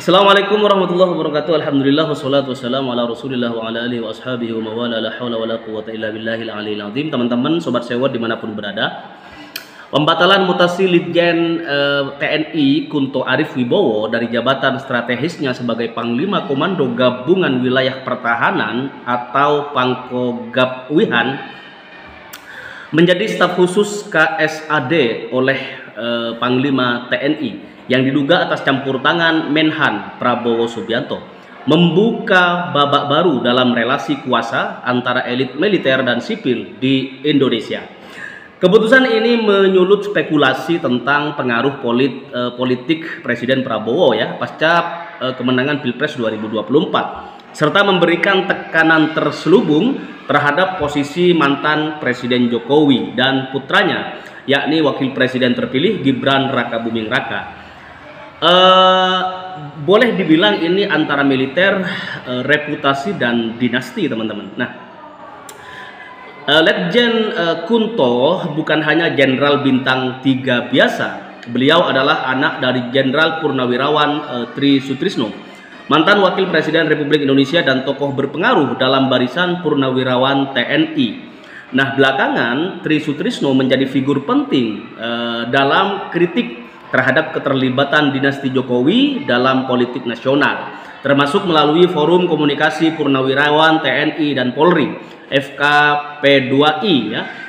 Assalamualaikum warahmatullahi wabarakatuh. Alhamdulillah wassalatu wassalamu ala Rasulillah wa ala alihi wa ashabihi wa mawala la haula wala quwwata illa billahil aliyil azim. Teman-teman, sobat sewot dimanapun berada, pembatalan mutasi Litjen TNI Kunto Arif Wibowo dari jabatan strategisnya sebagai Panglima Komando Gabungan Wilayah Pertahanan atau Pangkogap Wihan menjadi staf khusus KSAD oleh Panglima TNI yang diduga atas campur tangan Menhan Prabowo Subianto membuka babak baru dalam relasi kuasa antara elit militer dan sipil di Indonesia. Keputusan ini menyulut spekulasi tentang pengaruh politik Presiden Prabowo pasca kemenangan Pilpres 2024, serta memberikan tekanan terselubung terhadap posisi mantan Presiden Jokowi dan putranya, yakni Wakil Presiden terpilih Gibran Rakabuming Raka. Boleh dibilang ini antara militer, reputasi dan dinasti, teman-teman. Nah, Letjen Kunto bukan hanya Jenderal Bintang 3 biasa. Beliau adalah anak dari Jenderal Purnawirawan Tri Sutrisno, mantan Wakil Presiden Republik Indonesia dan tokoh berpengaruh dalam barisan Purnawirawan TNI. Nah, belakangan Tri Sutrisno menjadi figur penting dalam kritik terhadap keterlibatan dinasti Jokowi dalam politik nasional, termasuk melalui Forum Komunikasi Purnawirawan TNI dan Polri FKP2I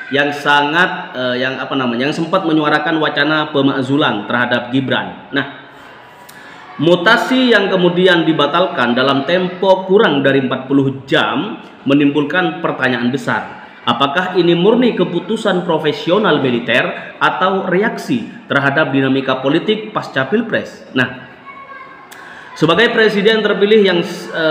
yang sempat menyuarakan wacana pemakzulan terhadap Gibran. Nah, mutasi yang kemudian dibatalkan dalam tempo kurang dari 40 jam menimbulkan pertanyaan besar. Apakah ini murni keputusan profesional militer atau reaksi terhadap dinamika politik pasca Pilpres? Nah, sebagai presiden terpilih yang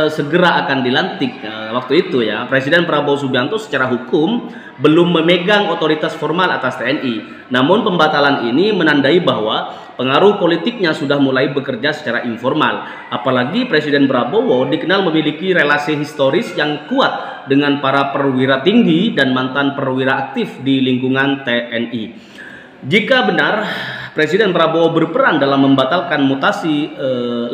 segera akan dilantik waktu itu Presiden Prabowo Subianto secara hukum belum memegang otoritas formal atas TNI. Namun pembatalan ini menandai bahwa pengaruh politiknya sudah mulai bekerja secara informal. Apalagi Presiden Prabowo dikenal memiliki relasi historis yang kuat dengan para perwira tinggi dan mantan perwira aktif di lingkungan TNI. Jika benar Presiden Prabowo berperan dalam membatalkan mutasi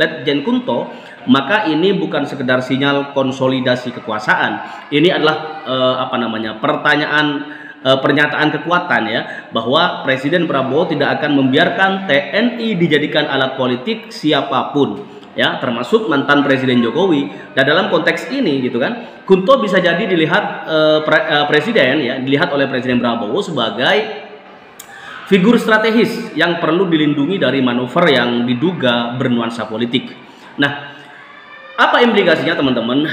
Letjen Kunto, maka ini bukan sekedar sinyal konsolidasi kekuasaan. Ini adalah pernyataan kekuatan bahwa Presiden Prabowo tidak akan membiarkan TNI dijadikan alat politik siapapun, termasuk mantan Presiden Jokowi. Dan dalam konteks ini Kunto bisa jadi dilihat dilihat oleh Presiden Prabowo sebagai figur strategis yang perlu dilindungi dari manuver yang diduga bernuansa politik. Nah, apa implikasinya, teman-teman?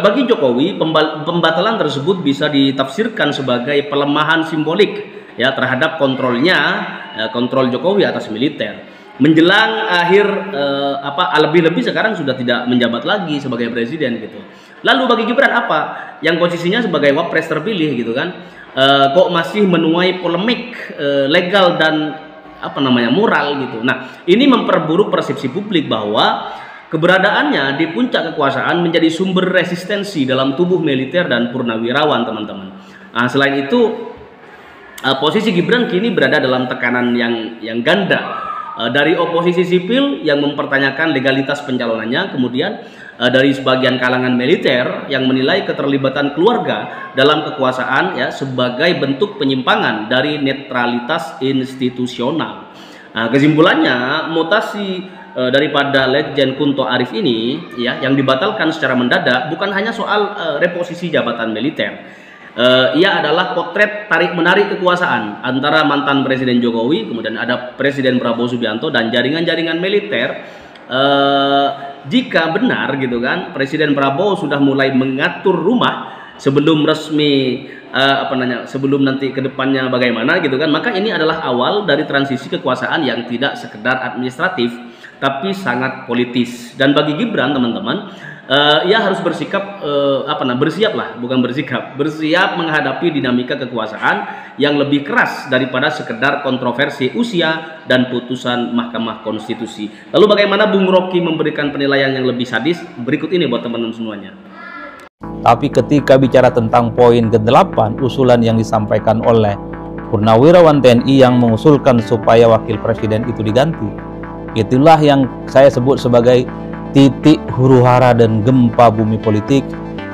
Bagi Jokowi, pembatalan tersebut bisa ditafsirkan sebagai pelemahan simbolik terhadap kontrol Jokowi atas militer. Menjelang akhir lebih-lebih sekarang sudah tidak menjabat lagi sebagai presiden gitu. Lalu bagi Gibran apa? Yang posisinya sebagai wapres terpilih kok masih menuai polemik legal dan moral gitu. Nah, ini memperburuk persepsi publik bahwa keberadaannya di puncak kekuasaan menjadi sumber resistensi dalam tubuh militer dan purnawirawan, teman-teman. Nah, selain itu posisi Gibran kini berada dalam tekanan yang ganda. Dari oposisi sipil yang mempertanyakan legalitas pencalonannya, kemudian dari sebagian kalangan militer yang menilai keterlibatan keluarga dalam kekuasaan sebagai bentuk penyimpangan dari netralitas institusional. Nah, kesimpulannya, mutasi daripada Letjen Kunto Arif ini yang dibatalkan secara mendadak bukan hanya soal reposisi jabatan militer. Ia adalah potret tarik-menarik kekuasaan antara mantan Presiden Jokowi, kemudian ada Presiden Prabowo Subianto dan jaringan-jaringan militer. Jika benar Presiden Prabowo sudah mulai mengatur rumah sebelum resmi sebelum nanti ke depannya bagaimana maka ini adalah awal dari transisi kekuasaan yang tidak sekedar administratif tapi sangat politis. Dan bagi Gibran, teman-teman, ia harus bersikap bersiap menghadapi dinamika kekuasaan yang lebih keras daripada sekedar kontroversi usia dan putusan Mahkamah Konstitusi. Lalu bagaimana Bung Rocky memberikan penilaian yang lebih sadis? Berikut ini buat teman-teman semuanya. Tapi ketika bicara tentang poin ke-8 usulan yang disampaikan oleh Purnawirawan TNI yang mengusulkan supaya wakil presiden itu diganti, itulah yang saya sebut sebagai titik huru-hara dan gempa bumi politik,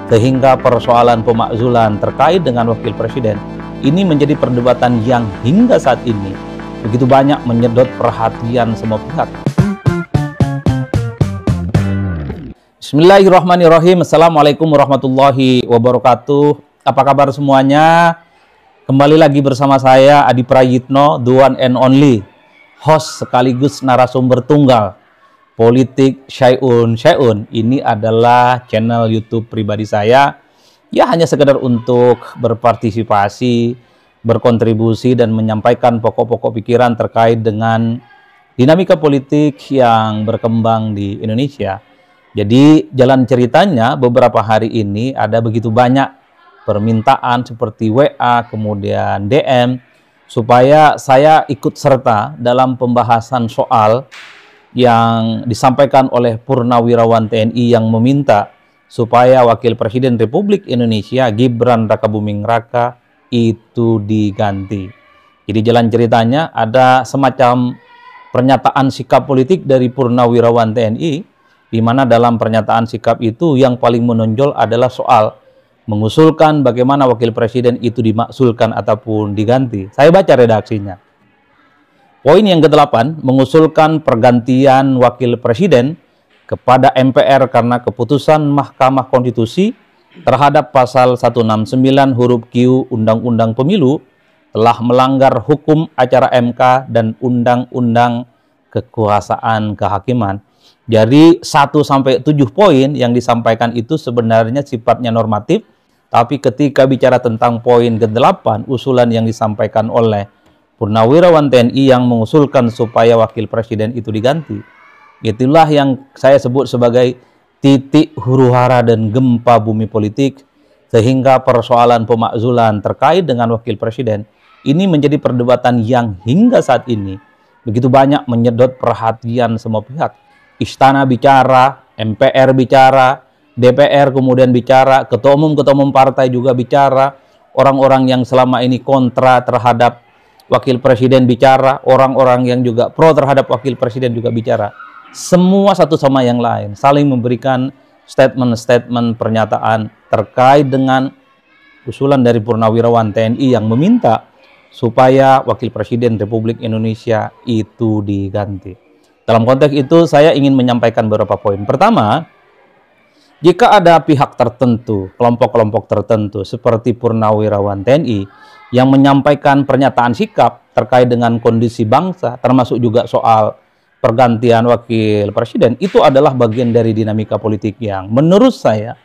sehingga persoalan pemakzulan terkait dengan wakil presiden ini menjadi perdebatan yang hingga saat ini begitu banyak menyedot perhatian semua pihak. Bismillahirrahmanirrahim. Assalamualaikum warahmatullahi wabarakatuh. Apa kabar semuanya? Kembali lagi bersama saya Adi Prayitno, the one and only host sekaligus narasumber tunggal Politik Syai'un. Ini adalah channel YouTube pribadi saya, ya hanya sekedar untuk berpartisipasi, berkontribusi dan menyampaikan pokok-pokok pikiran terkait dengan dinamika politik yang berkembang di Indonesia. Jadi jalan ceritanya beberapa hari ini ada begitu banyak permintaan seperti WA, kemudian DM, supaya saya ikut serta dalam pembahasan soal yang disampaikan oleh Purnawirawan TNI yang meminta supaya Wakil Presiden Republik Indonesia Gibran Rakabuming Raka itu diganti. Jadi jalan ceritanya ada semacam pernyataan sikap politik dari Purnawirawan TNI, di mana dalam pernyataan sikap itu yang paling menonjol adalah soal mengusulkan bagaimana wakil presiden itu dimaksulkan ataupun diganti. Saya baca redaksinya. Poin yang ke-8, mengusulkan pergantian wakil presiden kepada MPR karena keputusan Mahkamah Konstitusi terhadap pasal 169 huruf Q Undang-Undang Pemilu telah melanggar hukum acara MK dan Undang-Undang Kekuasaan Kehakiman. Jadi 1-7 poin yang disampaikan itu sebenarnya sifatnya normatif, tapi ketika bicara tentang poin ke-8, usulan yang disampaikan oleh Purnawirawan TNI yang mengusulkan supaya wakil presiden itu diganti, itulah yang saya sebut sebagai titik huru-hara dan gempa bumi politik, sehingga persoalan pemakzulan terkait dengan wakil presiden ini menjadi perdebatan yang hingga saat ini begitu banyak menyedot perhatian semua pihak. Istana bicara, MPR bicara, DPR kemudian bicara, ketua umum partai juga bicara, orang-orang yang selama ini kontra terhadap wakil presiden bicara, orang-orang yang juga pro terhadap wakil presiden juga bicara. Semua satu sama yang lain, saling memberikan statement-statement pernyataan terkait dengan usulan dari Purnawirawan TNI yang meminta supaya wakil presiden Republik Indonesia itu diganti. Dalam konteks itu, saya ingin menyampaikan beberapa poin. Pertama, jika ada pihak tertentu, kelompok-kelompok tertentu, seperti Purnawirawan TNI, yang menyampaikan pernyataan sikap terkait dengan kondisi bangsa, termasuk juga soal pergantian wakil presiden, itu adalah bagian dari dinamika politik yang menurut saya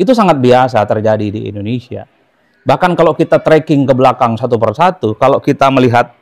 itu sangat biasa terjadi di Indonesia. Bahkan kalau kita tracking ke belakang satu persatu, kalau kita melihat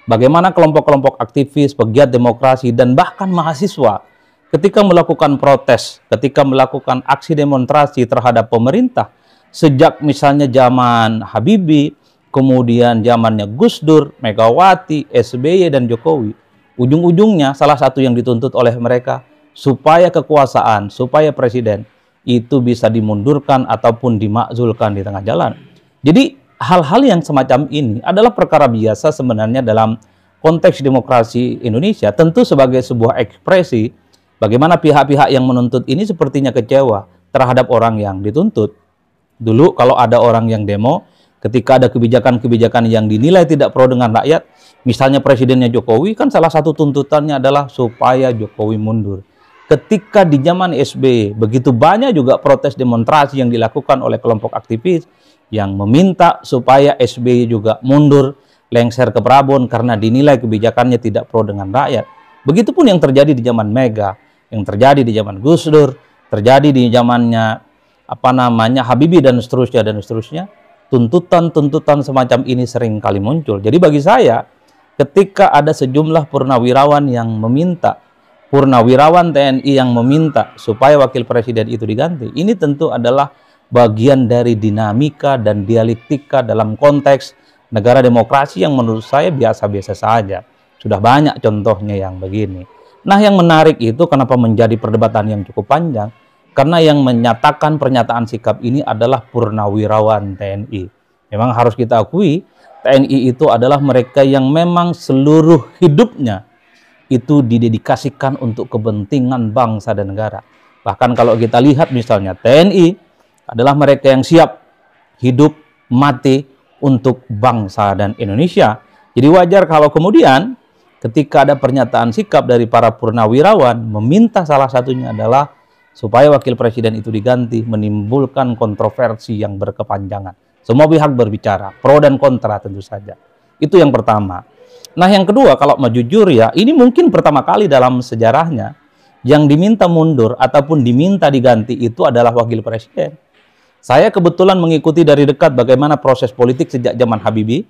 bagaimana kelompok-kelompok aktivis, pegiat demokrasi, dan bahkan mahasiswa ketika melakukan protes, ketika melakukan aksi demonstrasi terhadap pemerintah, sejak misalnya zaman Habibie, kemudian zamannya Gus Dur, Megawati, SBY, dan Jokowi, ujung-ujungnya salah satu yang dituntut oleh mereka supaya kekuasaan, supaya presiden itu bisa dimundurkan ataupun dimakzulkan di tengah jalan. Jadi hal-hal yang semacam ini adalah perkara biasa sebenarnya dalam konteks demokrasi Indonesia, tentu sebagai sebuah ekspresi bagaimana pihak-pihak yang menuntut ini sepertinya kecewa terhadap orang yang dituntut. Dulu kalau ada orang yang demo, ketika ada kebijakan-kebijakan yang dinilai tidak pro dengan rakyat, misalnya presidennya Jokowi, kan salah satu tuntutannya adalah supaya Jokowi mundur. Ketika di zaman SBY, begitu banyak juga protes demonstrasi yang dilakukan oleh kelompok aktivis yang meminta supaya SBY juga mundur, lengser ke Prabon karena dinilai kebijakannya tidak pro dengan rakyat. Begitupun yang terjadi di zaman Mega, yang terjadi di zaman Gus Dur, terjadi di zamannya Habibie dan seterusnya. Tuntutan-tuntutan semacam ini sering kali muncul. Jadi bagi saya, ketika ada sejumlah purnawirawan yang meminta, Purnawirawan TNI yang meminta supaya wakil presiden itu diganti, ini tentu adalah bagian dari dinamika dan dialektika dalam konteks negara demokrasi yang menurut saya biasa-biasa saja. Sudah banyak contohnya yang begini. Nah, yang menarik itu kenapa menjadi perdebatan yang cukup panjang? Karena yang menyatakan pernyataan sikap ini adalah Purnawirawan TNI. Memang harus kita akui, TNI itu adalah mereka yang memang seluruh hidupnya itu didedikasikan untuk kepentingan bangsa dan negara. Bahkan kalau kita lihat misalnya TNI adalah mereka yang siap hidup mati untuk bangsa dan Indonesia. Jadi wajar kalau kemudian ketika ada pernyataan sikap dari para purnawirawan meminta salah satunya adalah supaya wakil presiden itu diganti, menimbulkan kontroversi yang berkepanjangan. Semua pihak berbicara, pro dan kontra tentu saja. Itu yang pertama. Nah yang kedua, kalau mau jujur ya, ini mungkin pertama kali dalam sejarahnya yang diminta mundur ataupun diminta diganti itu adalah wakil presiden. Saya kebetulan mengikuti dari dekat bagaimana proses politik sejak zaman Habibie,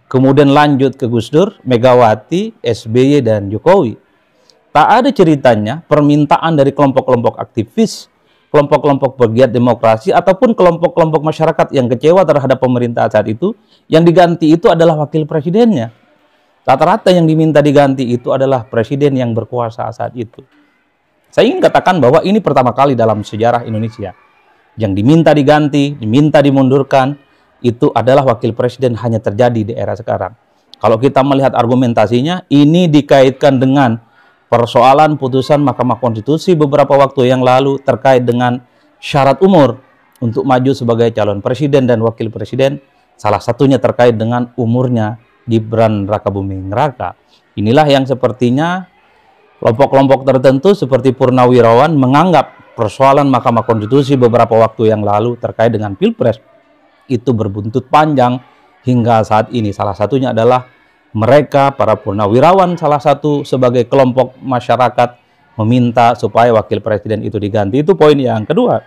kemudian lanjut ke Gus Dur, Megawati, SBY, dan Jokowi. Tak ada ceritanya permintaan dari kelompok-kelompok aktivis, kelompok-kelompok pegiat demokrasi, ataupun kelompok-kelompok masyarakat yang kecewa terhadap pemerintah saat itu, yang diganti itu adalah wakil presidennya. Rata-rata yang diminta diganti itu adalah presiden yang berkuasa saat itu. Saya ingin katakan bahwa ini pertama kali dalam sejarah Indonesia. Yang diminta diganti, diminta dimundurkan, itu adalah wakil presiden hanya terjadi di era sekarang. Kalau kita melihat argumentasinya, ini dikaitkan dengan persoalan putusan Mahkamah Konstitusi beberapa waktu yang lalu terkait dengan syarat umur untuk maju sebagai calon presiden dan wakil presiden. Salah satunya terkait dengan umurnya Gibran Rakabuming Raka. Inilah yang sepertinya kelompok-kelompok tertentu seperti purnawirawan menganggap persoalan Mahkamah Konstitusi beberapa waktu yang lalu terkait dengan Pilpres itu berbuntut panjang hingga saat ini. Salah satunya adalah mereka, para purnawirawan, salah satu sebagai kelompok masyarakat meminta supaya wakil presiden itu diganti. Itu poin yang kedua.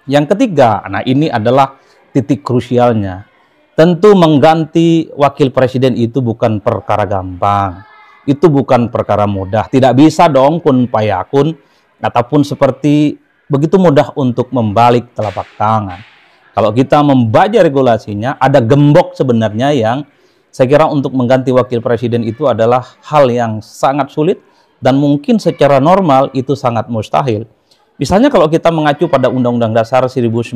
Yang ketiga, nah ini adalah titik krusialnya. Tentu mengganti wakil presiden itu bukan perkara gampang. Itu bukan perkara mudah. Tidak bisa dong kun payakun ataupun seperti begitu mudah untuk membalik telapak tangan. Kalau kita membaca regulasinya, ada gembok sebenarnya yang saya kira untuk mengganti wakil presiden itu adalah hal yang sangat sulit dan mungkin secara normal itu sangat mustahil. Misalnya kalau kita mengacu pada Undang-Undang Dasar 1945,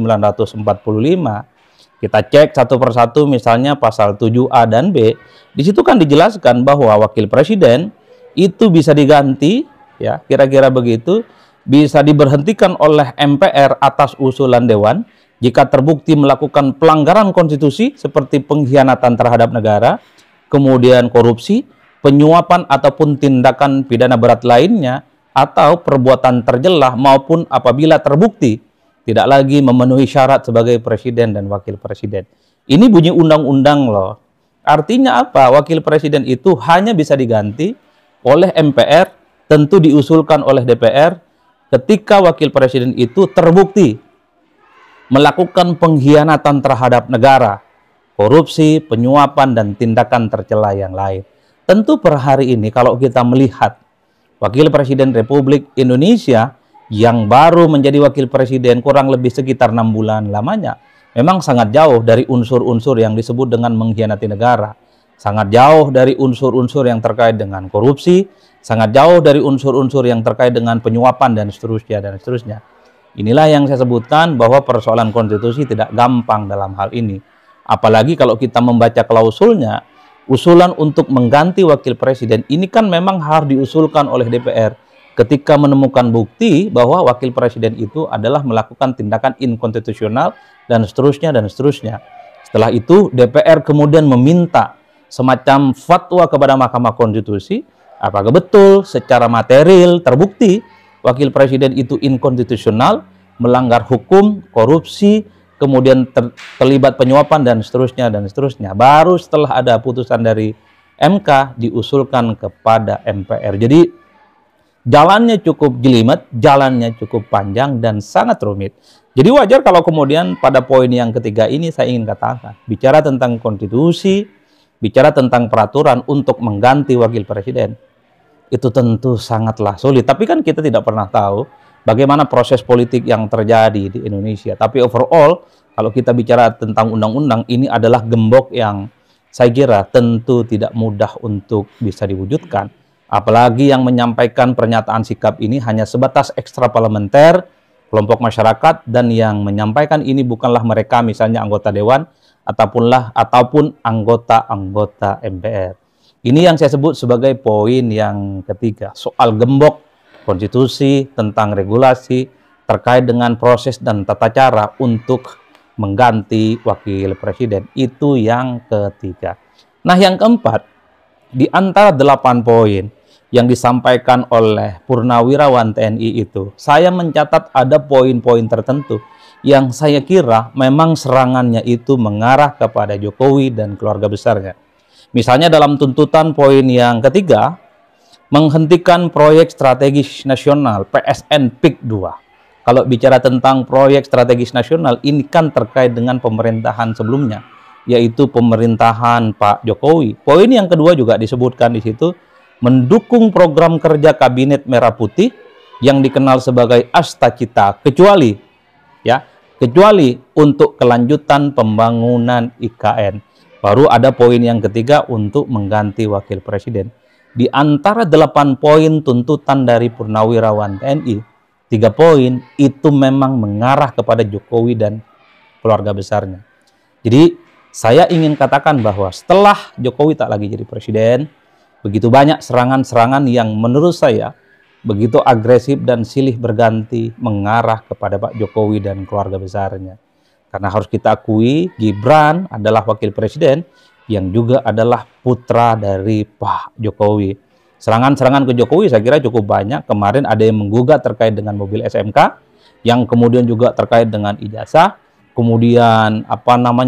kita cek satu persatu misalnya pasal 7A dan B, di situ kan dijelaskan bahwa wakil presiden itu bisa diganti, ya kira-kira begitu, bisa diberhentikan oleh MPR atas usulan Dewan, jika terbukti melakukan pelanggaran konstitusi seperti pengkhianatan terhadap negara, kemudian korupsi, penyuapan ataupun tindakan pidana berat lainnya, atau perbuatan tercelah maupun apabila terbukti tidak lagi memenuhi syarat sebagai presiden dan wakil presiden. Ini bunyi undang-undang loh. Artinya apa? Wakil presiden itu hanya bisa diganti oleh MPR, tentu diusulkan oleh DPR, ketika wakil presiden itu terbukti melakukan pengkhianatan terhadap negara, korupsi, penyuapan, dan tindakan tercela yang lain. Tentu per hari ini kalau kita melihat Wakil Presiden Republik Indonesia yang baru menjadi wakil presiden kurang lebih sekitar 6 bulan lamanya, memang sangat jauh dari unsur-unsur yang disebut dengan mengkhianati negara. Sangat jauh dari unsur-unsur yang terkait dengan korupsi, sangat jauh dari unsur-unsur yang terkait dengan penyuapan dan seterusnya dan seterusnya. Inilah yang saya sebutkan bahwa persoalan konstitusi tidak gampang dalam hal ini. Apalagi kalau kita membaca klausulnya, usulan untuk mengganti wakil presiden ini kan memang harus diusulkan oleh DPR ketika menemukan bukti bahwa wakil presiden itu adalah melakukan tindakan inkonstitusional dan seterusnya dan seterusnya. Setelah itu DPR kemudian meminta semacam fatwa kepada Mahkamah Konstitusi, apakah betul secara material terbukti wakil presiden itu inkonstitusional, melanggar hukum, korupsi, kemudian terlibat penyuapan dan seterusnya dan seterusnya. Baru setelah ada putusan dari MK diusulkan kepada MPR. Jadi jalannya cukup jelimet, jalannya cukup panjang dan sangat rumit. Jadi wajar kalau kemudian pada poin yang ketiga ini saya ingin katakan, bicara tentang konstitusi, bicara tentang peraturan untuk mengganti wakil presiden, itu tentu sangatlah sulit. Tapi kan kita tidak pernah tahu bagaimana proses politik yang terjadi di Indonesia. Tapi overall, kalau kita bicara tentang undang-undang, ini adalah gembok yang saya kira tentu tidak mudah untuk bisa diwujudkan. Apalagi yang menyampaikan pernyataan sikap ini hanya sebatas ekstra parlementer, kelompok masyarakat, dan yang menyampaikan ini bukanlah mereka misalnya anggota Dewan, ataupun anggota-anggota MPR. Ini yang saya sebut sebagai poin yang ketiga, soal gembok konstitusi tentang regulasi terkait dengan proses dan tata cara untuk mengganti wakil presiden. Itu yang ketiga. Nah, yang keempat, di antara 8 poin yang disampaikan oleh Purnawirawan TNI itu, saya mencatat ada poin-poin tertentu yang saya kira memang serangannya itu mengarah kepada Jokowi dan keluarga besarnya. Misalnya dalam tuntutan poin yang ketiga, menghentikan proyek strategis nasional PSN PIK 2. Kalau bicara tentang proyek strategis nasional, ini kan terkait dengan pemerintahan sebelumnya, yaitu pemerintahan Pak Jokowi. Poin yang kedua juga disebutkan di situ, mendukung program kerja Kabinet Merah Putih yang dikenal sebagai Astacita, kecuali untuk kelanjutan pembangunan IKN. Baru ada poin yang ketiga untuk mengganti wakil presiden. Di antara 8 poin tuntutan dari Purnawirawan TNI, 3 poin itu memang mengarah kepada Jokowi dan keluarga besarnya. Jadi saya ingin katakan bahwa setelah Jokowi tak lagi jadi presiden, begitu banyak serangan-serangan yang menurut saya begitu agresif dan silih berganti mengarah kepada Pak Jokowi dan keluarga besarnya. Karena harus kita akui, Gibran adalah wakil presiden yang juga adalah putra dari Pak Jokowi. Serangan-serangan ke Jokowi saya kira cukup banyak. Kemarin ada yang menggugat terkait dengan mobil SMK, yang kemudian juga terkait dengan ijazah, kemudian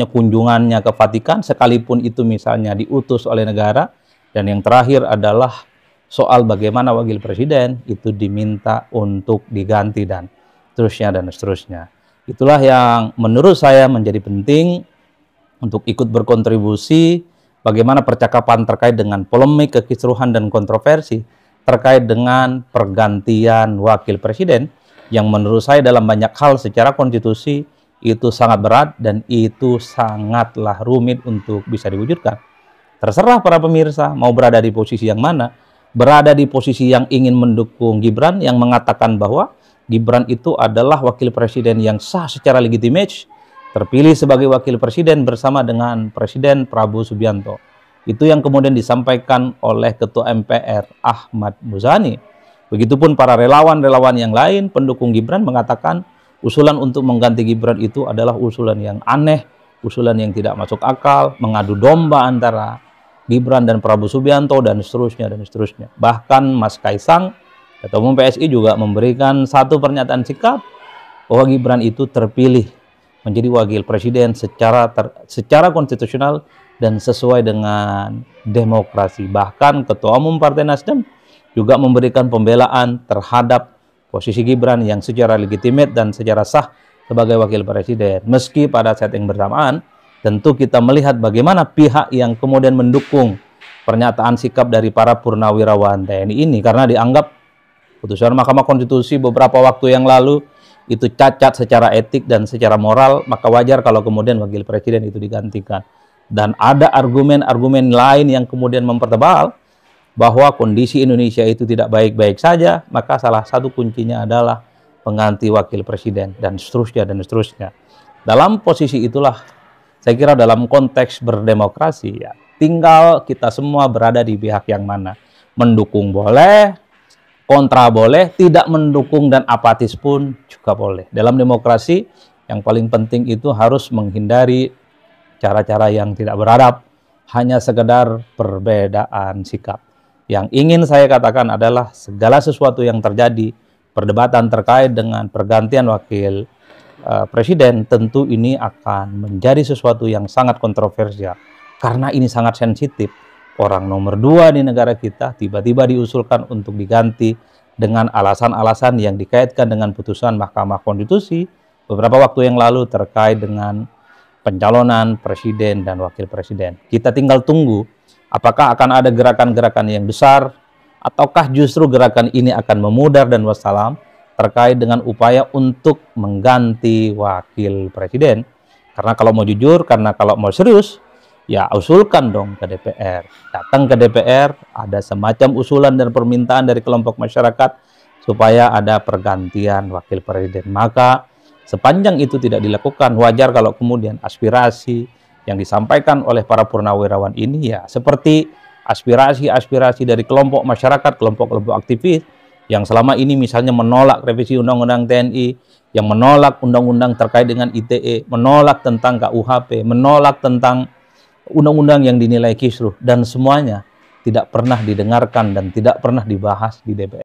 kunjungannya ke Vatikan, sekalipun itu misalnya diutus oleh negara. Dan yang terakhir adalah soal bagaimana wakil presiden itu diminta untuk diganti dan seterusnya. Itulah yang menurut saya menjadi penting untuk ikut berkontribusi bagaimana percakapan terkait dengan polemik, kekisruhan, dan kontroversi terkait dengan pergantian wakil presiden yang menurut saya dalam banyak hal secara konstitusi itu sangat berat dan itu sangatlah rumit untuk bisa diwujudkan. Terserah para pemirsa mau berada di posisi yang mana, berada di posisi yang ingin mendukung Gibran, yang mengatakan bahwa Gibran itu adalah wakil presiden yang sah secara legitimate, terpilih sebagai wakil presiden bersama dengan Presiden Prabowo Subianto. Itu yang kemudian disampaikan oleh Ketua MPR Ahmad Muzani. Begitupun para relawan-relawan yang lain pendukung Gibran mengatakan usulan untuk mengganti Gibran itu adalah usulan yang aneh, usulan yang tidak masuk akal, mengadu domba antara Gibran dan Prabowo Subianto dan seterusnya. Bahkan Mas Kaisang, Ketua Umum PSI juga memberikan satu pernyataan sikap bahwa Gibran itu terpilih menjadi wakil presiden secara konstitusional dan sesuai dengan demokrasi. Bahkan Ketua Umum Partai Nasdem juga memberikan pembelaan terhadap posisi Gibran yang secara legitimate dan secara sah sebagai wakil presiden. Meski pada saat yang bersamaan, tentu kita melihat bagaimana pihak yang kemudian mendukung pernyataan sikap dari para Purnawirawan TNI ini, karena dianggap putusan Mahkamah Konstitusi beberapa waktu yang lalu itu cacat secara etik dan secara moral, maka wajar kalau kemudian wakil presiden itu digantikan. Dan ada argumen-argumen lain yang kemudian mempertebal bahwa kondisi Indonesia itu tidak baik-baik saja, maka salah satu kuncinya adalah pengganti wakil presiden dan seterusnya. Dalam posisi itulah saya kira dalam konteks berdemokrasi ya, tinggal kita semua berada di pihak yang mana. Mendukung boleh, kontra boleh, tidak mendukung dan apatis pun juga boleh. Dalam demokrasi yang paling penting itu harus menghindari cara-cara yang tidak beradab, hanya sekedar perbedaan sikap. Yang ingin saya katakan adalah segala sesuatu yang terjadi, perdebatan terkait dengan pergantian wakil presiden, tentu ini akan menjadi sesuatu yang sangat kontroversial. Karena ini sangat sensitif. Orang nomor 2 di negara kita tiba-tiba diusulkan untuk diganti dengan alasan-alasan yang dikaitkan dengan putusan Mahkamah Konstitusi beberapa waktu yang lalu terkait dengan pencalonan presiden dan wakil presiden. Kita tinggal tunggu apakah akan ada gerakan-gerakan yang besar ataukah justru gerakan ini akan memudar dan wassalam terkait dengan upaya untuk mengganti wakil presiden. Karena kalau mau jujur, karena kalau mau serius, ya usulkan dong ke DPR. Datang ke DPR, ada semacam usulan dan permintaan dari kelompok masyarakat supaya ada pergantian wakil presiden. Maka sepanjang itu tidak dilakukan, wajar kalau kemudian aspirasi yang disampaikan oleh para purnawirawan ini ya seperti aspirasi-aspirasi dari kelompok masyarakat, kelompok-kelompok aktivis yang selama ini misalnya menolak revisi Undang-Undang TNI, yang menolak undang-undang terkait dengan ITE, menolak tentang KUHP, menolak tentang undang-undang yang dinilai kisruh, dan semuanya tidak pernah didengarkan dan tidak pernah dibahas di DPR.